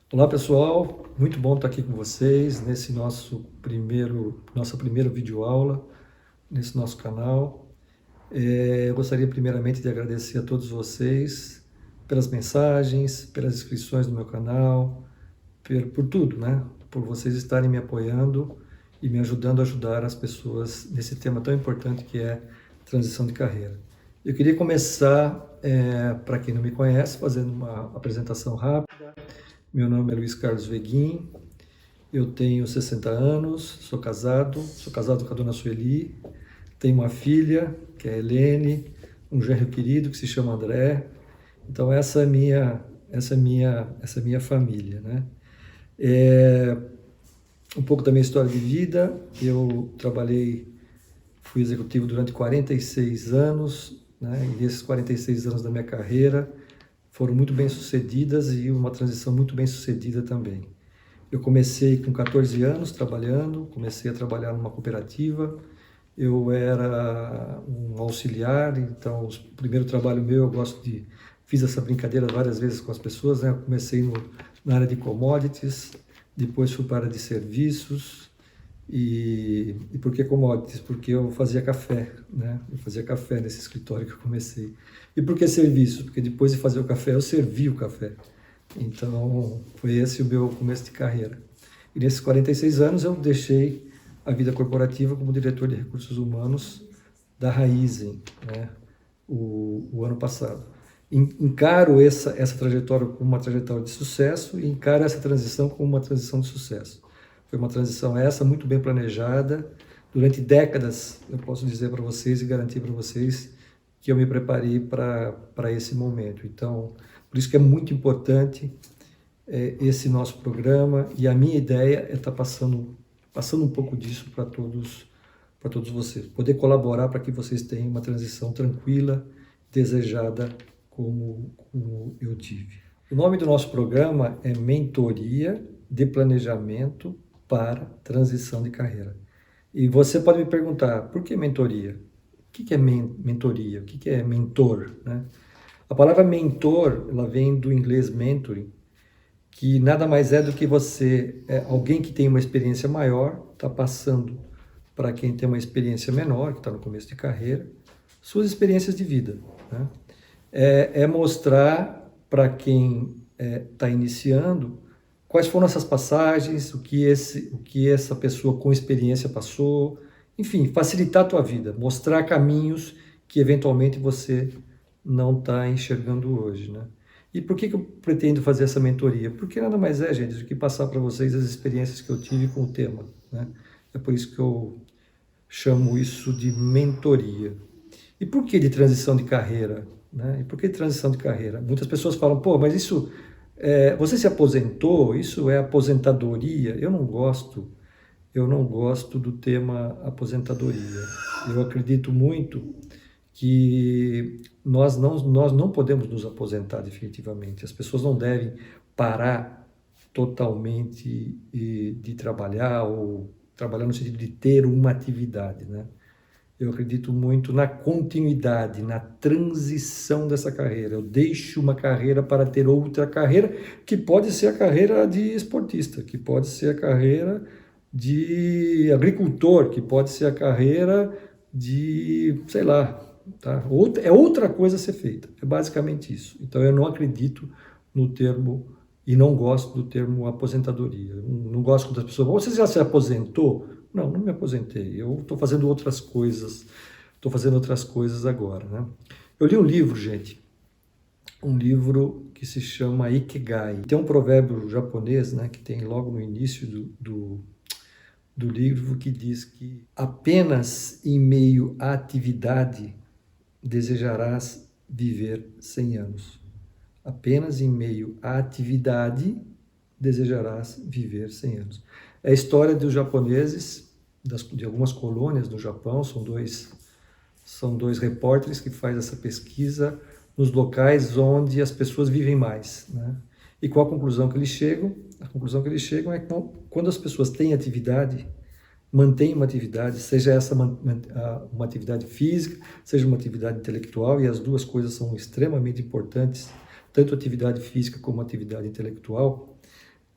Olá pessoal, muito bom estar aqui com vocês nesse nossa primeira videoaula, nesse nosso canal. Eu gostaria primeiramente de agradecer a todos vocês pelas mensagens, pelas inscrições no meu canal, por tudo, né? Por vocês estarem me apoiando e me ajudando a ajudar as pessoas nesse tema tão importante que é transição de carreira. Eu queria começar, para quem não me conhece, fazendo uma apresentação rápida. Meu nome é Luiz Carlos Veguin, eu tenho 60 anos, sou casado com a dona Sueli, tenho uma filha, que é a Helene, um genro querido que se chama André. Então essa é minha família, né? Um pouco da minha história de vida, fui executivo durante 46 anos, né? E esses 46 anos da minha carreira foram muito bem sucedidas e uma transição muito bem sucedida também. Eu comecei com 14 anos trabalhando, comecei a trabalhar numa cooperativa. Eu era um auxiliar, então o primeiro trabalho meu, fiz essa brincadeira várias vezes com as pessoas, né? Eu comecei na área de commodities, depois fui para a área de serviços. E por que commodities? Porque eu fazia café, né? Eu fazia café nesse escritório que eu comecei. E por que serviços? Porque depois de fazer o café, eu servia o café. Então, foi esse o meu começo de carreira. E nesses 46 anos eu deixei a vida corporativa como diretor de recursos humanos da Raizen, né, o ano passado. Encaro essa trajetória como uma trajetória de sucesso e encaro essa transição como uma transição de sucesso. Foi uma transição essa muito bem planejada. Durante décadas, eu posso dizer para vocês e garantir para vocês que eu me preparei para esse momento. Então, por isso que é muito importante esse nosso programa, e a minha ideia é estar passando um pouco disso para todos vocês, poder colaborar para que vocês tenham uma transição tranquila, desejada, como eu tive. O nome do nosso programa é Mentoria de Planejamento para Transição de Carreira. E você pode me perguntar, por que mentoria? O que é mentoria? O que é mentor, né? A palavra mentor, ela vem do inglês mentoring, que nada mais é do que alguém que tem uma experiência maior, está passando para quem tem uma experiência menor, que está no começo de carreira, suas experiências de vida, né? É mostrar para quem está iniciando quais foram essas passagens, o que essa pessoa com experiência passou, enfim, facilitar a tua vida, mostrar caminhos que eventualmente você não está enxergando hoje, né? E por que eu pretendo fazer essa mentoria? Porque nada mais é, gente, do que passar para vocês as experiências que eu tive com o tema, né? É por isso que eu chamo isso de mentoria. E por que de transição de carreira, né? E por que de transição de carreira? Muitas pessoas falam, pô, mas você se aposentou, isso é aposentadoria? Eu não gosto do tema aposentadoria. Eu acredito muito que nós não podemos nos aposentar definitivamente. As pessoas não devem parar totalmente de trabalhar, ou trabalhar no sentido de ter uma atividade, né? Eu acredito muito na continuidade, na transição dessa carreira. Eu deixo uma carreira para ter outra carreira, que pode ser a carreira de esportista, que pode ser a carreira de agricultor, que pode ser a carreira de, sei lá, tá? É outra coisa a ser feita. É basicamente isso. Então eu não acredito no termo e não gosto do termo aposentadoria. Não gosto quando as pessoas falam, você já se aposentou? Não, não me aposentei. Eu estou fazendo outras coisas. Estou fazendo outras coisas agora, né? Eu li um livro, gente, um livro que se chama Ikigai. Tem um provérbio japonês, né, que tem logo no início do livro, que diz que apenas em meio à atividade desejarás viver 100 anos. Apenas em meio à atividade desejarás viver 100 anos. É a história dos japoneses, de algumas colônias do Japão. São dois repórteres que fazem essa pesquisa nos locais onde as pessoas vivem mais, né? E qual a conclusão que eles chegam? A conclusão que eles chegam é que quando as pessoas têm atividade, mantêm uma atividade, seja essa uma atividade física, seja uma atividade intelectual, e as duas coisas são extremamente importantes, tanto atividade física como atividade intelectual.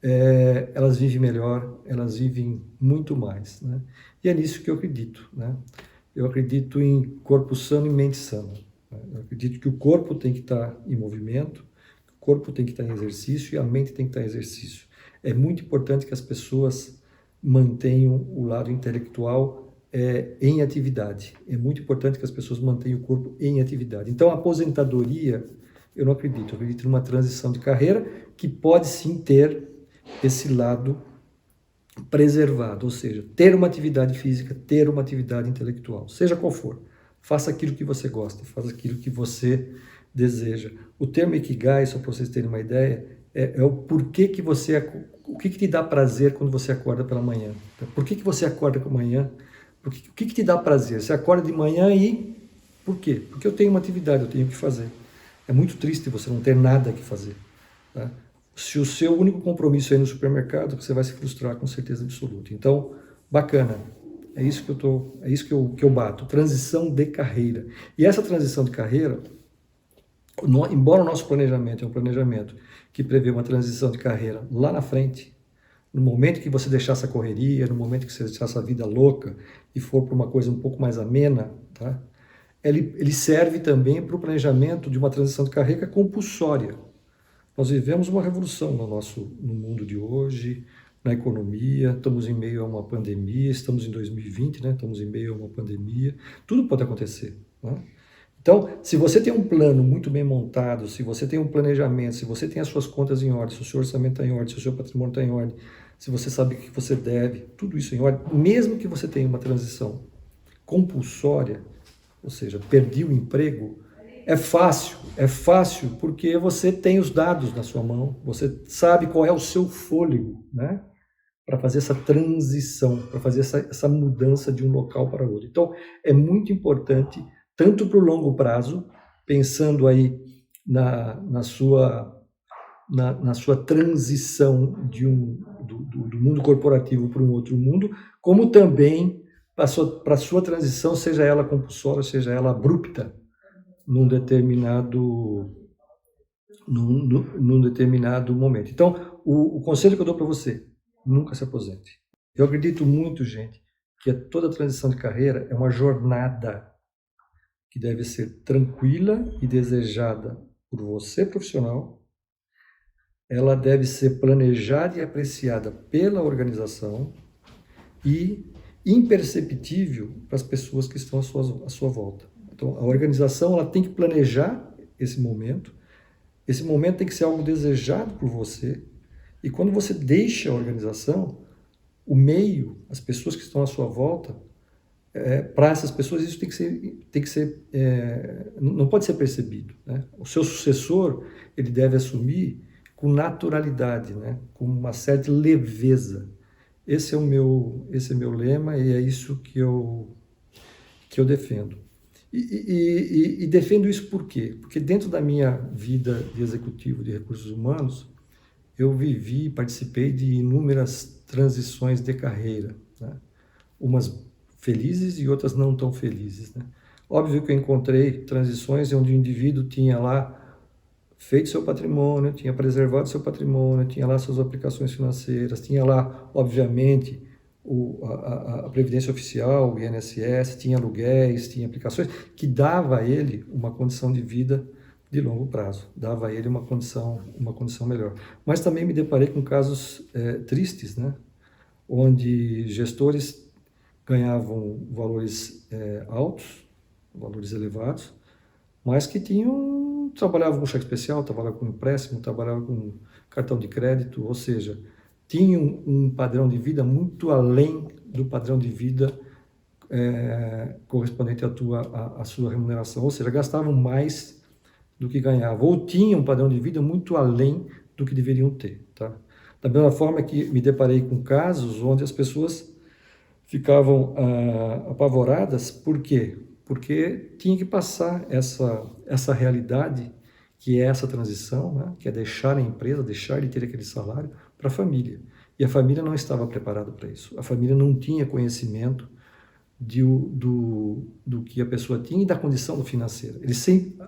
elas vivem melhor, elas vivem muito mais, né? E é nisso que eu acredito, né? Eu acredito em corpo sano e mente sana, né? Eu acredito que o corpo tem que estar em movimento, o corpo tem que estar em exercício e a mente tem que estar em exercício. É muito importante que as pessoas mantenham o lado intelectual em atividade. É muito importante que as pessoas mantenham o corpo em atividade. Então, a aposentadoria, eu não acredito. Eu acredito numa transição de carreira que pode sim ter esse lado preservado, ou seja, ter uma atividade física, ter uma atividade intelectual, seja qual for. Faça aquilo que você gosta, faça aquilo que você deseja. O termo Ikigai, só para vocês terem uma ideia, é o porquê que você... O que te dá prazer quando você acorda pela manhã? Por que você acorda pela manhã? O que te dá prazer? Você acorda de manhã e... Por quê? Porque eu tenho uma atividade, eu tenho que fazer. É muito triste você não ter nada que fazer, tá? Se o seu único compromisso é ir no supermercado, você vai se frustrar com certeza absoluta. Então, bacana. É isso que eu bato. Transição de carreira. E essa transição de carreira, embora o nosso planejamento é um planejamento que prevê uma transição de carreira lá na frente, no momento que você deixar essa correria, no momento que você deixar essa vida louca e for para uma coisa um pouco mais amena, tá? Ele serve também para o planejamento de uma transição de carreira compulsória. Nós vivemos uma revolução no mundo de hoje, na economia, estamos em meio a uma pandemia, estamos em 2020, né? Estamos em meio a uma pandemia, tudo pode acontecer, né? Então, se você tem um plano muito bem montado, se você tem um planejamento, se você tem as suas contas em ordem, se o seu orçamento está em ordem, se o seu patrimônio está em ordem, se você sabe o que você deve, tudo isso em ordem, mesmo que você tenha uma transição compulsória, ou seja, perdi o emprego, é fácil porque você tem os dados na sua mão, você sabe qual é o seu fôlego, né? Para fazer essa transição, para fazer essa mudança de um local para outro. Então, é muito importante, tanto para o longo prazo, pensando aí na sua transição do mundo corporativo para um outro mundo, como também para a sua transição, seja ela compulsória, seja ela abrupta, num determinado momento. Então, o conselho que eu dou para você, nunca se aposente. Eu acredito muito, gente, que toda transição de carreira é uma jornada que deve ser tranquila e desejada por você, profissional. Ela deve ser planejada e apreciada pela organização e imperceptível para as pessoas que estão à sua volta. Então, a organização ela tem que planejar esse momento tem que ser algo desejado por você, e quando você deixa a organização, o meio, as pessoas que estão à sua volta, para essas pessoas isso tem que ser não pode ser percebido, né? O seu sucessor, ele deve assumir com naturalidade, né? Com uma certa leveza. Esse é meu lema e é isso que eu defendo. E defendo isso por quê? Porque dentro da minha vida de executivo de recursos humanos, eu participei de inúmeras transições de carreira, né? Umas felizes e outras não tão felizes, né? Óbvio que eu encontrei transições onde o indivíduo tinha lá feito seu patrimônio, tinha preservado seu patrimônio, tinha lá suas aplicações financeiras, tinha lá, obviamente, a Previdência Oficial, o INSS, tinha aluguéis, tinha aplicações, que dava a ele uma condição de vida de longo prazo, dava a ele uma condição melhor. Mas também me deparei com casos tristes, né? Onde gestores ganhavam valores altos, valores elevados, mas que trabalhavam com cheque especial, trabalhavam com empréstimo, trabalhavam com cartão de crédito, ou seja, tinham um padrão de vida muito além do padrão de vida correspondente à sua remuneração, ou seja, gastavam mais do que ganhavam, ou tinham um padrão de vida muito além do que deveriam ter, tá? Da mesma forma que me deparei com casos onde as pessoas ficavam apavoradas, por quê? Porque tinha que passar essa realidade, que é essa transição, né? Que é deixar a empresa, deixar de ter aquele salário para a família. E a família não estava preparada para isso. A família não tinha conhecimento do que a pessoa tinha e da condição financeira.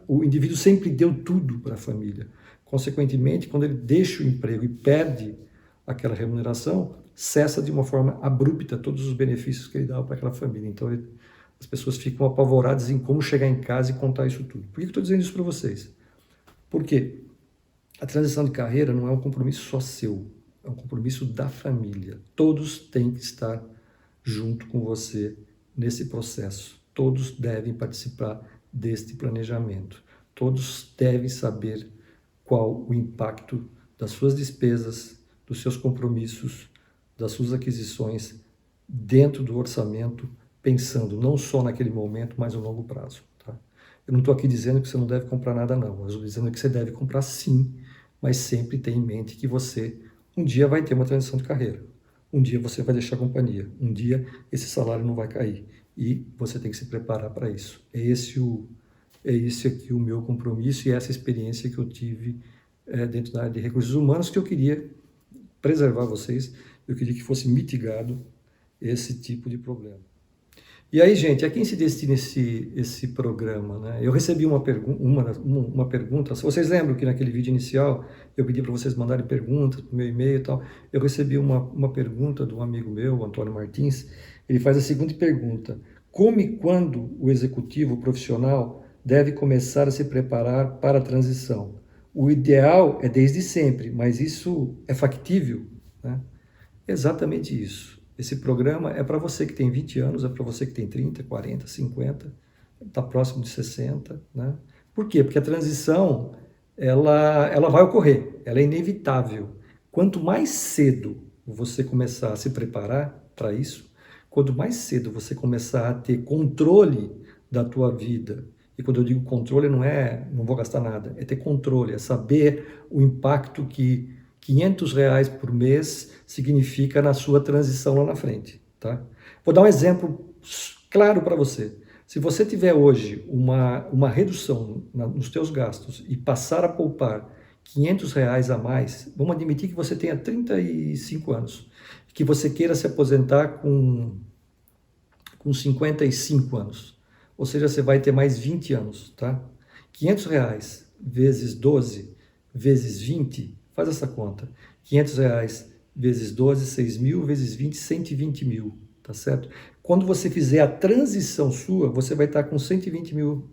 O indivíduo sempre deu tudo para a família. Consequentemente, quando ele deixa o emprego e perde aquela remuneração, cessa de uma forma abrupta todos os benefícios que ele dava para aquela família. Então, as pessoas ficam apavoradas em como chegar em casa e contar isso tudo. Por que eu estou dizendo isso para vocês? Porque a transição de carreira não é um compromisso só seu, é um compromisso da família. Todos têm que estar junto com você nesse processo. Todos devem participar deste planejamento. Todos devem saber qual o impacto das suas despesas, dos seus compromissos, das suas aquisições dentro do orçamento, pensando não só naquele momento, mas no longo prazo. Tá? Eu não estou aqui dizendo que você não deve comprar nada, não. Eu estou dizendo que você deve comprar sim, mas sempre tenha em mente que você um dia vai ter uma transição de carreira. Um dia você vai deixar a companhia. Um dia esse salário não vai cair. E você tem que se preparar para isso. É esse aqui o meu compromisso e essa experiência que eu tive dentro da área de recursos humanos, que eu queria preservar vocês, eu queria que fosse mitigado esse tipo de problema. E aí, gente, a quem se destina esse programa? Né? Eu recebi uma pergunta, vocês lembram que naquele vídeo inicial eu pedi para vocês mandarem perguntas no meu e-mail e tal, eu recebi uma pergunta de um amigo meu, o Antônio Martins, ele faz a seguinte pergunta: como e quando o executivo profissional deve começar a se preparar para a transição? O ideal é desde sempre, mas isso é factível? Né? Exatamente isso. Esse programa é para você que tem 20 anos, é para você que tem 30, 40, 50, está próximo de 60. Né? Por quê? Porque a transição ela vai ocorrer, ela é inevitável. Quanto mais cedo você começar a se preparar para isso, quanto mais cedo você começar a ter controle da tua vida, e quando eu digo controle não vou gastar nada, é ter controle, é saber o impacto que R$ 500 por mês significa na sua transição lá na frente, tá? Vou dar um exemplo claro para você. Se você tiver hoje uma redução nos teus gastos e passar a poupar R$ 500 a mais, vamos admitir que você tenha 35 anos, que você queira se aposentar com 55 anos, ou seja, você vai ter mais 20 anos, tá? R$ 500 vezes 12 vezes 20, faz essa conta. R$ 500 vezes 12, 6 mil, vezes 20, 120 mil, tá certo? Quando você fizer a transição sua, você vai estar com 120 mil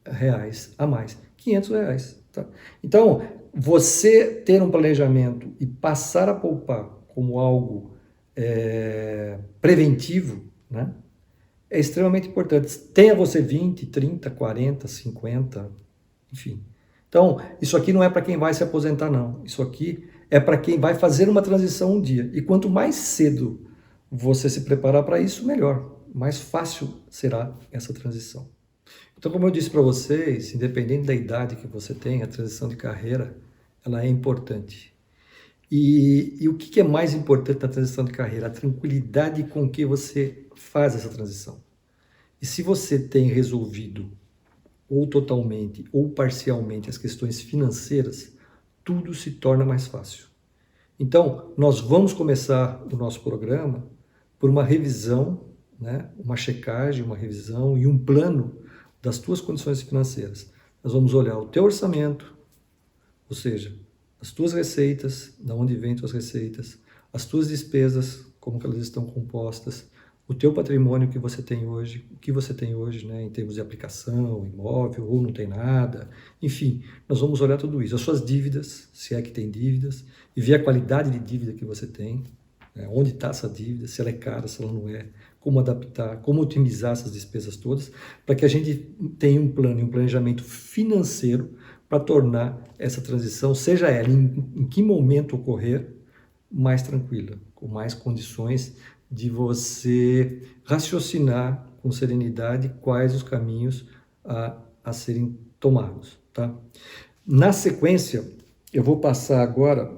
reais a mais. R$ 500, tá? Então, você ter um planejamento e passar a poupar como algo preventivo, né? É extremamente importante. Tenha você 20, 30, 40, 50, enfim. Então, isso aqui não é para quem vai se aposentar, não. Isso aqui é para quem vai fazer uma transição um dia. E quanto mais cedo você se preparar para isso, melhor. Mais fácil será essa transição. Então, como eu disse para vocês, independente da idade que você tem, a transição de carreira, ela é importante. E o que é mais importante na transição de carreira? A tranquilidade com que você faz essa transição. E se você tem resolvido ou totalmente ou parcialmente as questões financeiras, tudo se torna mais fácil. Então, nós vamos começar o nosso programa por uma revisão, né? Uma checagem, uma revisão e um plano das tuas condições financeiras. Nós vamos olhar o teu orçamento, ou seja, as tuas receitas, de onde vêm tuas receitas, as tuas despesas, como que elas estão compostas, o teu patrimônio que você tem hoje, o que você tem hoje, né, em termos de aplicação, imóvel, ou não tem nada, enfim, nós vamos olhar tudo isso, as suas dívidas, se é que tem dívidas, e ver a qualidade de dívida que você tem, né, onde está essa dívida, se ela é cara, se ela não é, como adaptar, como otimizar essas despesas todas, para que a gente tenha um plano e um planejamento financeiro para tornar essa transição, seja ela em que momento ocorrer, mais tranquila, com mais condições de você raciocinar com serenidade quais os caminhos a serem tomados, tá? Na sequência, eu vou passar agora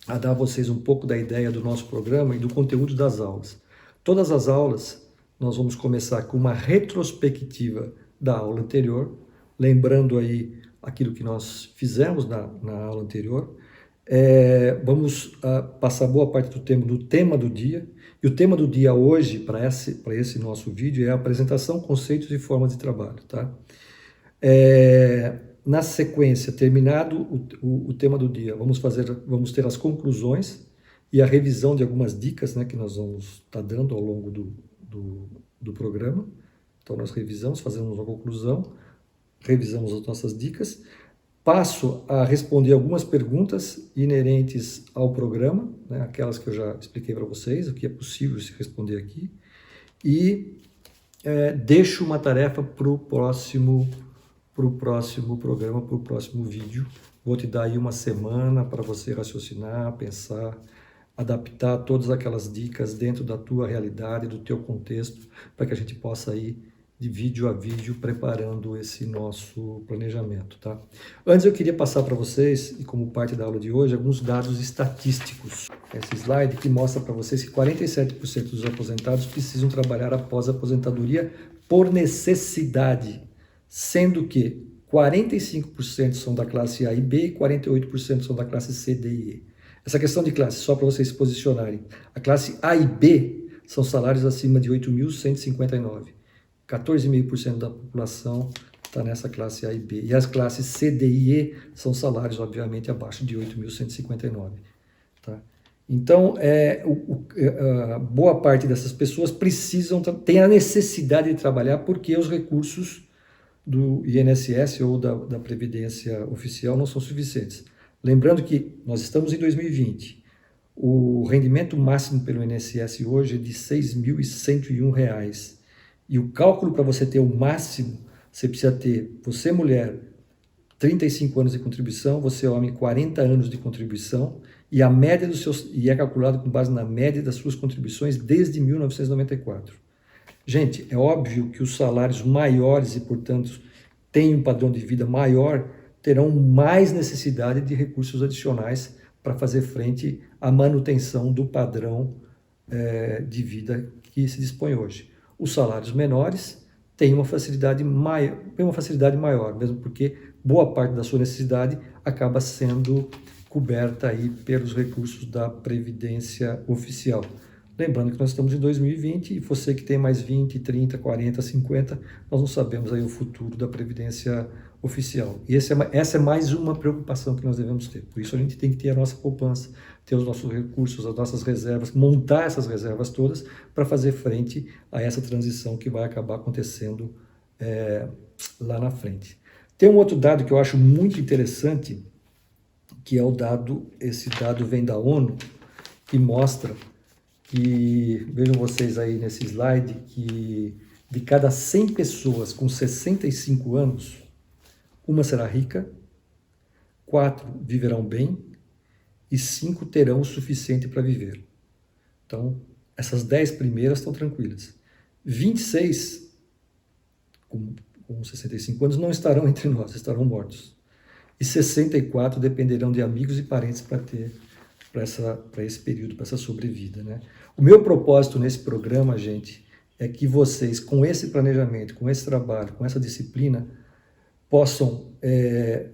a dar a vocês um pouco da ideia do nosso programa e do conteúdo das aulas. Todas as aulas, nós vamos começar com uma retrospectiva da aula anterior, lembrando aí aquilo que nós fizemos na aula anterior. Vamos passar boa parte do tema do dia, e o tema do dia hoje, para esse nosso vídeo, é a apresentação, conceitos e formas de trabalho, tá? na sequência, terminado o tema do dia, vamos ter as conclusões e a revisão de algumas dicas, né, que nós vamos estar dando ao longo do programa. Então, nós revisamos, fazemos uma conclusão, revisamos as nossas dicas, passo a responder algumas perguntas inerentes ao programa, né, aquelas que eu já expliquei para vocês, o que é possível se responder aqui, e deixo uma tarefa para o próximo programa, para o próximo vídeo. Vou te dar aí uma semana para você raciocinar, pensar, adaptar todas aquelas dicas dentro da tua realidade, do teu contexto, para que a gente possa ir de vídeo a vídeo preparando esse nosso planejamento, tá? Antes eu queria passar para vocês, e como parte da aula de hoje, alguns dados estatísticos. Esse slide que mostra para vocês que 47% dos aposentados precisam trabalhar após a aposentadoria por necessidade, sendo que 45% são da classe A e B e 48% são da classe C, D e E. Essa questão de classe, só para vocês se posicionarem. A classe A e B são salários acima de 8.159. 14,5% da população está nessa classe A e B. E as classes C, D e E são salários, obviamente, abaixo de 8.159. Tá? Então, boa parte dessas pessoas têm a necessidade de trabalhar porque os recursos do INSS ou da Previdência Oficial não são suficientes. Lembrando que nós estamos em 2020. O rendimento máximo pelo INSS hoje é de R$ 6.101. E o cálculo para você ter o máximo, você precisa ter, você mulher, 35 anos de contribuição, você homem, 40 anos de contribuição, e a média e é calculado com base na média das suas contribuições desde 1994. Gente, é óbvio que os salários maiores e, portanto, têm um padrão de vida maior, terão mais necessidade de recursos adicionais para fazer frente à manutenção do padrão de vida que se dispõe hoje. Os salários menores têm uma facilidade maior, mesmo porque boa parte da sua necessidade acaba sendo coberta aí pelos recursos da Previdência Oficial. Lembrando que nós estamos em 2020 e você que tem mais 20, 30, 40, 50, nós não sabemos aí o futuro da Previdência Oficial. E essa é mais uma preocupação que nós devemos ter. Por isso a gente tem que ter a nossa poupança, ter os nossos recursos, as nossas reservas, montar essas reservas todas para fazer frente a essa transição que vai acabar acontecendo lá na frente. Tem um outro dado que eu acho muito interessante, que é esse dado vem da ONU, que mostra que, vejam vocês aí nesse slide, que de cada 100 pessoas com 65 anos, uma será rica, 4 viverão bem e 5 terão o suficiente para viver. Então, essas 10 primeiras estão tranquilas. 26, com 65 anos, não estarão entre nós, estarão mortos. E 64 dependerão de amigos e parentes para esse período, para essa sobrevida, né? O meu propósito nesse programa, gente, é que vocês, com esse planejamento, com esse trabalho, com essa disciplina, possam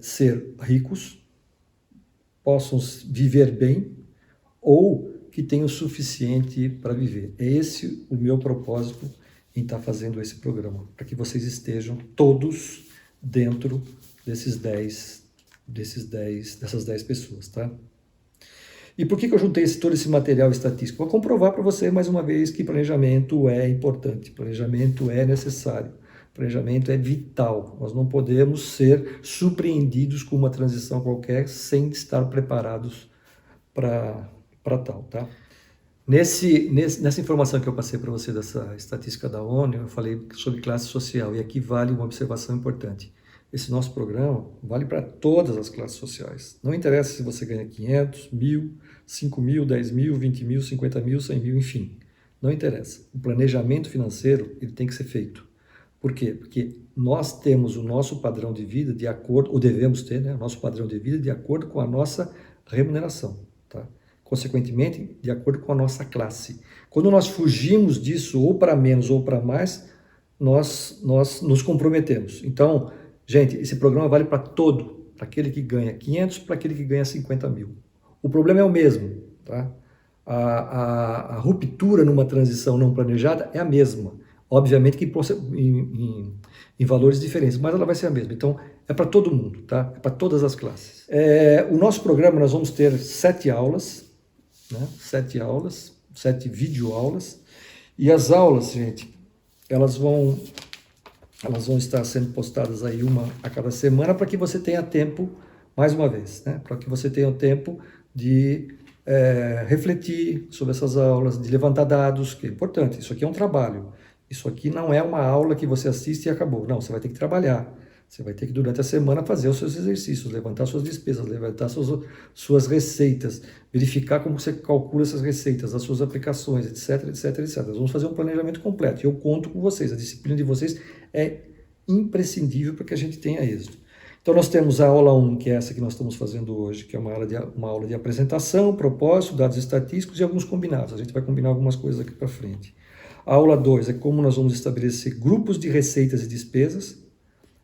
ser ricos, possam viver bem ou que tenham o suficiente para viver. É esse o meu propósito em estar fazendo esse programa, para que vocês estejam todos dentro dessas 10 pessoas, tá? E por que eu juntei todo esse material estatístico? Vou comprovar para você mais uma vez que planejamento é importante, planejamento é necessário, planejamento é vital. Nós não podemos ser surpreendidos com uma transição qualquer sem estar preparados para tal, tá? Nessa informação que eu passei para você dessa estatística da ONU, eu falei sobre classe social, e aqui vale uma observação importante. Esse nosso programa vale para todas as classes sociais. Não interessa se você ganha 500, 1.000, 5.000, 10.000, 20.000, 50.000, 100.000, enfim. Não interessa. O planejamento financeiro ele tem que ser feito. Por quê? Porque nós temos o nosso padrão de vida de acordo, ou devemos ter, né, o nosso padrão de vida de acordo com a nossa remuneração, tá? Consequentemente, de acordo com a nossa classe. Quando nós fugimos disso, ou para menos ou para mais, nós nos comprometemos. Então, gente, esse programa vale para todo, para aquele que ganha 500, para aquele que ganha 50.000. O problema é o mesmo, tá? A ruptura numa transição não planejada é a mesma. Obviamente que em valores diferentes, mas ela vai ser a mesma. Então, é para todo mundo, tá? É para todas as classes. O nosso programa, nós vamos ter 7 aulas, né? 7 aulas, 7 videoaulas. E as aulas, gente, elas vão estar sendo postadas aí uma a cada semana para que você tenha tempo, mais uma vez, né? Para que você tenha o tempo de refletir sobre essas aulas, de levantar dados, que é importante. Isso aqui é um trabalho. Isso aqui não é uma aula que você assiste e acabou. Não, você vai ter que trabalhar. Você vai ter que, durante a semana, fazer os seus exercícios, levantar suas despesas, levantar suas receitas, verificar como você calcula essas receitas, as suas aplicações, etc, etc, etc. Nós vamos fazer um planejamento completo. E eu conto com vocês. A disciplina de vocês é imprescindível para que a gente tenha êxito. Então, nós temos a aula 1, que é essa que nós estamos fazendo hoje, que é uma aula de apresentação, propósito, dados estatísticos e alguns combinados. A gente vai combinar algumas coisas aqui para frente. A aula 2 é como nós vamos estabelecer grupos de receitas e despesas.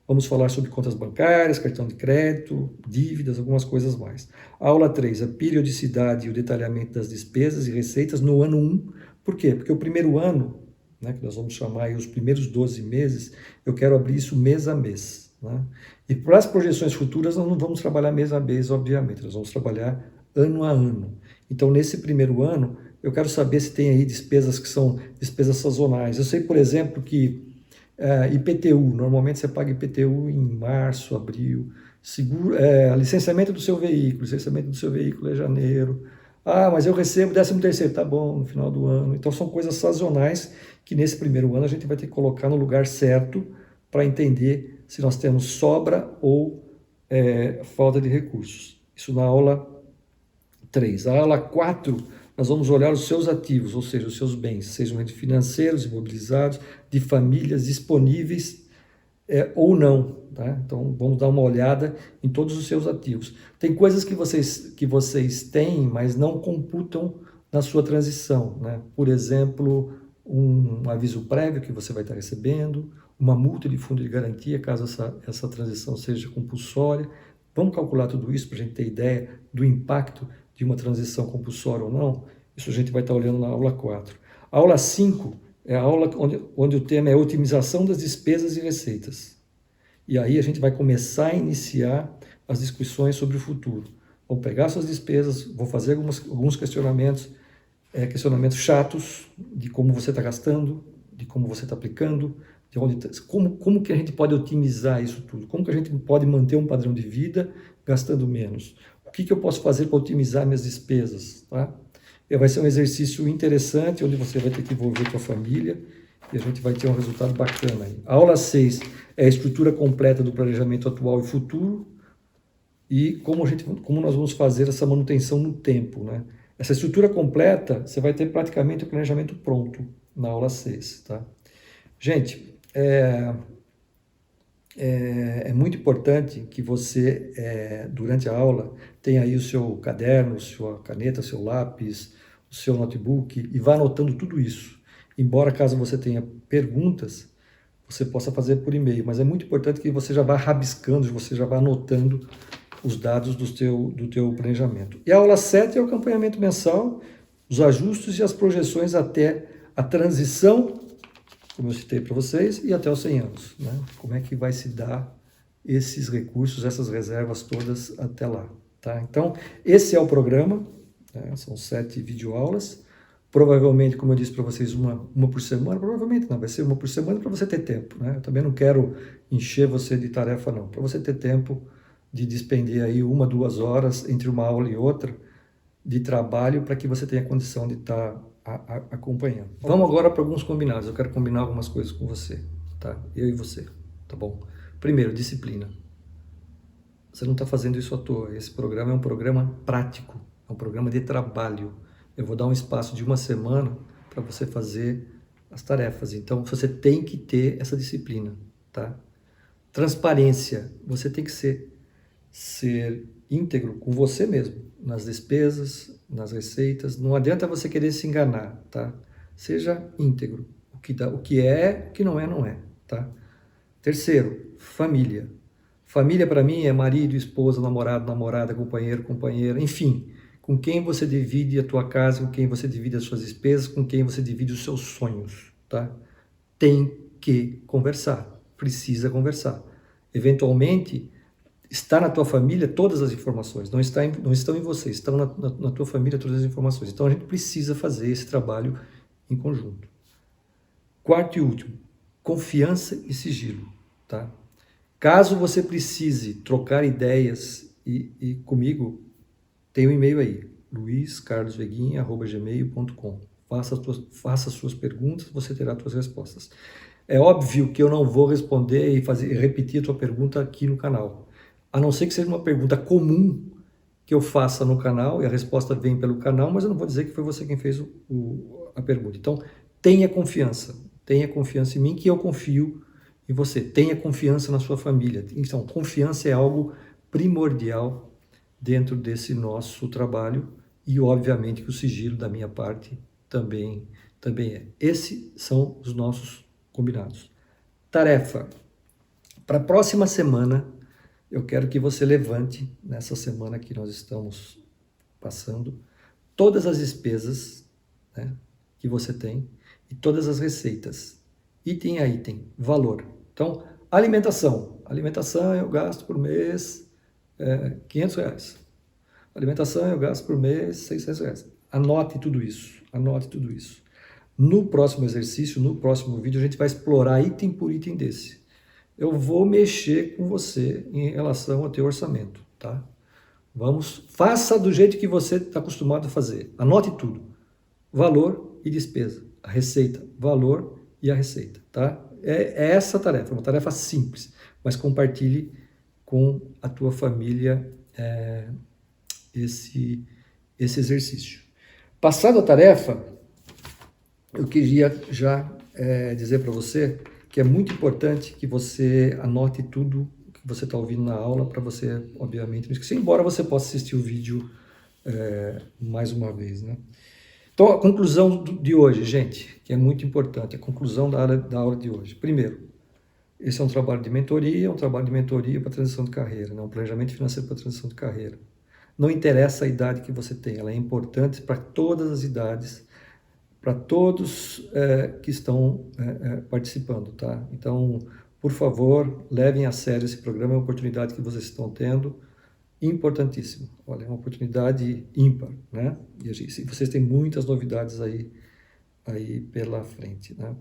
Vamos falar sobre contas bancárias, cartão de crédito, dívidas, algumas coisas mais. A aula 3, a periodicidade e o detalhamento das despesas e receitas no ano 1. Por quê? Porque o primeiro ano, né, que nós vamos chamar aí os primeiros 12 meses, eu quero abrir isso mês a mês, né? E para as projeções futuras, nós não vamos trabalhar mês a mês, obviamente, nós vamos trabalhar ano a ano. Então, nesse primeiro ano, eu quero saber se tem aí despesas que são despesas sazonais. Eu sei, por exemplo, que IPTU, normalmente você paga IPTU em março, abril, licenciamento do seu veículo é janeiro. Ah, mas eu recebo 13º, tá bom, no final do ano. Então são coisas sazonais que nesse primeiro ano a gente vai ter que colocar no lugar certo para entender se nós temos sobra ou falta de recursos. Isso na aula 3. A aula 4, nós vamos olhar os seus ativos, ou seja, os seus bens, sejam eles financeiros, imobilizados, de famílias disponíveis ou não. Tá? Então, vamos dar uma olhada em todos os seus ativos. Tem coisas que vocês têm, mas não computam na sua transição. Né? Por exemplo, um aviso prévio que você vai estar recebendo, uma multa de fundo de garantia, caso essa transição seja compulsória. Vamos calcular tudo isso para a gente ter ideia do impacto de uma transição compulsória ou não. Isso a gente vai estar olhando na aula 4. A aula 5 é a aula onde o tema é otimização das despesas e receitas. E aí a gente vai começar a iniciar as discussões sobre o futuro. Vou pegar suas despesas, vou fazer alguns questionamentos chatos de como você está gastando, de como você está aplicando, de como que a gente pode otimizar isso tudo, como que a gente pode manter um padrão de vida gastando menos. O que eu posso fazer para otimizar minhas despesas? Tá? Vai ser um exercício interessante, onde você vai ter que envolver com a família e a gente vai ter um resultado bacana aí. A aula 6 é a estrutura completa do planejamento atual e futuro e como nós vamos fazer essa manutenção no tempo. Né? Essa estrutura completa, você vai ter praticamente o planejamento pronto na aula 6. Tá? Gente, é muito importante que você, durante a aula, tenha aí o seu caderno, sua caneta, seu lápis, o seu notebook e vá anotando tudo isso. Embora, caso você tenha perguntas, você possa fazer por e-mail, mas é muito importante que você já vá rabiscando, você já vá anotando os dados do teu planejamento. E a aula 7 é o acompanhamento mensal, os ajustes e as projeções até a transição, como eu citei para vocês, e até os 100 anos. Né? Como é que vai se dar esses recursos, essas reservas todas até lá. Tá? Então, esse é o programa, né? São 7 videoaulas. Provavelmente, como eu disse para vocês, uma por semana, provavelmente não, vai ser uma por semana para você ter tempo. Né? Eu também não quero encher você de tarefa, não. Para você ter tempo de despender aí 1, 2 horas entre uma aula e outra de trabalho para que você tenha condição de estar acompanhando. Vamos agora para alguns combinados. Eu quero combinar algumas coisas com você, tá? Eu e você, tá bom? Primeiro, disciplina. Você não está fazendo isso à toa. Esse programa é um programa prático, é um programa de trabalho. Eu vou dar um espaço de uma semana para você fazer as tarefas. Então, você tem que ter essa disciplina, tá? Transparência. Você tem que ser íntegro com você mesmo, nas despesas, nas receitas. Não adianta você querer se enganar, tá? Seja íntegro. O que é, o que não é, tá? Terceiro, família. Família para mim é marido, esposa, namorado, namorada, companheiro, companheira, enfim, com quem você divide a tua casa, com quem você divide as suas despesas, com quem você divide os seus sonhos, tá? Tem que conversar, precisa conversar. Eventualmente, Está na tua família todas as informações, não estão em você, estão na tua família todas as informações. Então a gente precisa fazer esse trabalho em conjunto. Quarto e último, confiança e sigilo, tá? Caso você precise trocar ideias e comigo, tem um e-mail aí, luiscarlosveguinha@gmail.com. Faça as suas perguntas, você terá as suas respostas. É óbvio que eu não vou responder e repetir a tua pergunta aqui no canal, a não ser que seja uma pergunta comum que eu faça no canal e a resposta vem pelo canal, mas eu não vou dizer que foi você quem fez a pergunta. Então, tenha confiança em mim, que eu confio em você. Tenha confiança na sua família. Então, confiança é algo primordial dentro desse nosso trabalho e, obviamente, que o sigilo da minha parte também é. Esses são os nossos combinados. Tarefa. Para a próxima semana, eu quero que você levante, nessa semana que nós estamos passando, todas as despesas, né, que você tem e todas as receitas, item a item, valor. Então, alimentação. Alimentação eu gasto por mês R$ 500. Alimentação eu gasto por mês R$ 600. Anote tudo isso, anote tudo isso. No próximo exercício, no próximo vídeo, a gente vai explorar item por item desse. Eu vou mexer com você em relação ao teu orçamento, tá? Faça do jeito que você está acostumado a fazer. Anote tudo. Valor e despesa. A receita, valor e a receita, tá? É essa a tarefa, uma tarefa simples, mas compartilhe com a tua família esse exercício. Passado a tarefa, eu queria já dizer para você que é muito importante que você anote tudo que você está ouvindo na aula, para você, obviamente, não esquecer, embora você possa assistir o vídeo mais uma vez, né? Então, a conclusão de hoje, gente, que é muito importante, a conclusão da aula de hoje. Primeiro, esse é um trabalho de mentoria, para transição de carreira, né? Um planejamento financeiro para transição de carreira. Não interessa a idade que você tem, ela é importante para todas as idades, para todos que estão participando, tá? Então, por favor, levem a sério esse programa, é uma oportunidade que vocês estão tendo, importantíssimo. Olha, é uma oportunidade ímpar, né? E vocês têm muitas novidades aí pela frente, né?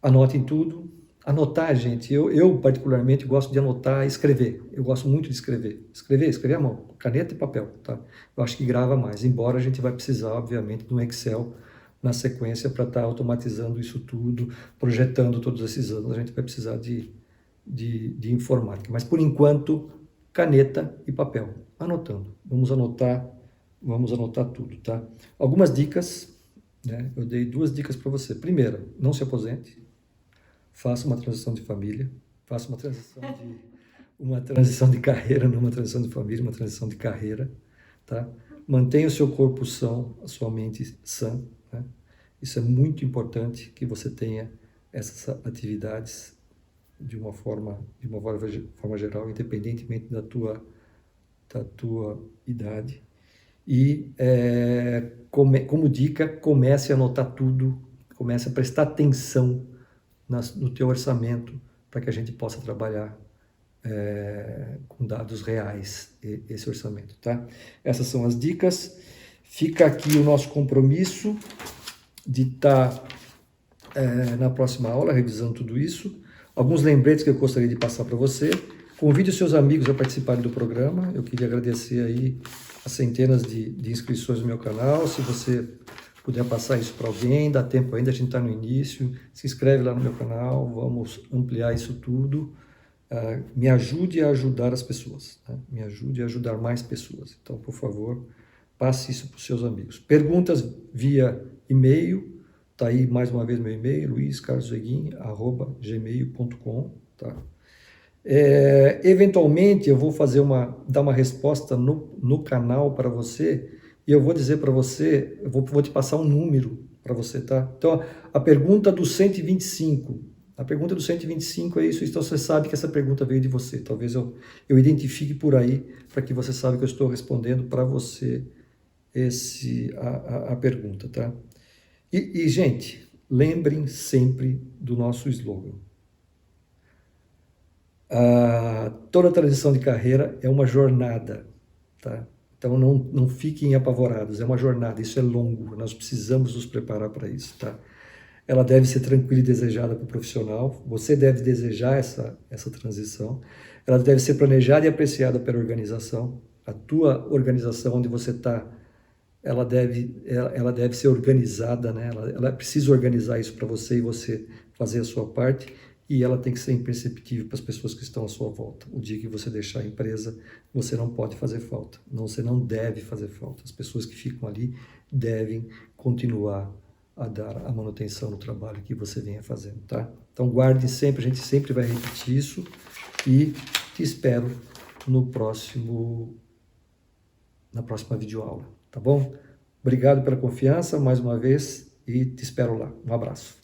Anotem tudo. Anotar, gente, eu particularmente gosto de anotar e escrever. Eu gosto muito de escrever. Escrever à mão, caneta e papel, tá? Eu acho que grava mais, embora a gente vai precisar, obviamente, de um Excel na sequência para estar automatizando isso tudo, projetando todos esses anos. A gente vai precisar de informática. Mas, por enquanto, caneta e papel. Anotando. Vamos anotar tudo, tá? Algumas dicas, né? Eu dei 2 dicas para você. Primeira, não se aposente. Faça uma transição de família. Faça uma transição de carreira, não uma transição de família, uma transição de carreira, tá? Mantenha o seu corpo são, a sua mente sã, né? Isso é muito importante que você tenha essas atividades de uma forma geral, independentemente da tua idade. E, como dica, comece a anotar tudo, comece a prestar atenção no teu orçamento, para que a gente possa trabalhar com dados reais esse orçamento, tá? Essas são as dicas. Fica aqui o nosso compromisso de estar na próxima aula, revisando tudo isso. Alguns lembretes que eu gostaria de passar para você. Convide os seus amigos a participarem do programa. Eu queria agradecer aí as centenas de inscrições no meu canal. Se você puder passar isso para alguém, dá tempo ainda, a gente está no início. Se inscreve lá no meu canal, vamos ampliar isso tudo. Me ajude a ajudar as pessoas, né? Me ajude a ajudar mais pessoas. Então, por favor, passe isso para os seus amigos. Perguntas via e-mail, tá aí mais uma vez meu e-mail, luiscarlosveguin@gmail.com, tá? Eventualmente eu vou dar uma resposta no canal para você, e eu vou dizer para você, eu vou te passar um número para você, tá? Então, a pergunta do 125 é isso, então você sabe que essa pergunta veio de você. Talvez eu identifique por aí, para que você saiba que eu estou respondendo para você a pergunta, tá? E, gente, lembrem sempre do nosso slogan. Toda transição de carreira é uma jornada, tá? Então não fiquem apavorados, é uma jornada, isso é longo, nós precisamos nos preparar para isso, tá? Ela deve ser tranquila e desejada para o profissional, você deve desejar essa transição, ela deve ser planejada e apreciada pela organização, a tua organização onde você está, ela deve ser organizada, né? Ela precisa organizar isso para você e você fazer a sua parte, e ela tem que ser imperceptível para as pessoas que estão à sua volta. O dia que você deixar a empresa, você não pode fazer falta, você não deve fazer falta. As pessoas que ficam ali devem continuar a dar a manutenção no trabalho que você venha fazendo, tá? Então guarde sempre, a gente sempre vai repetir isso, e te espero na próxima videoaula, tá bom? Obrigado pela confiança mais uma vez e te espero lá. Um abraço.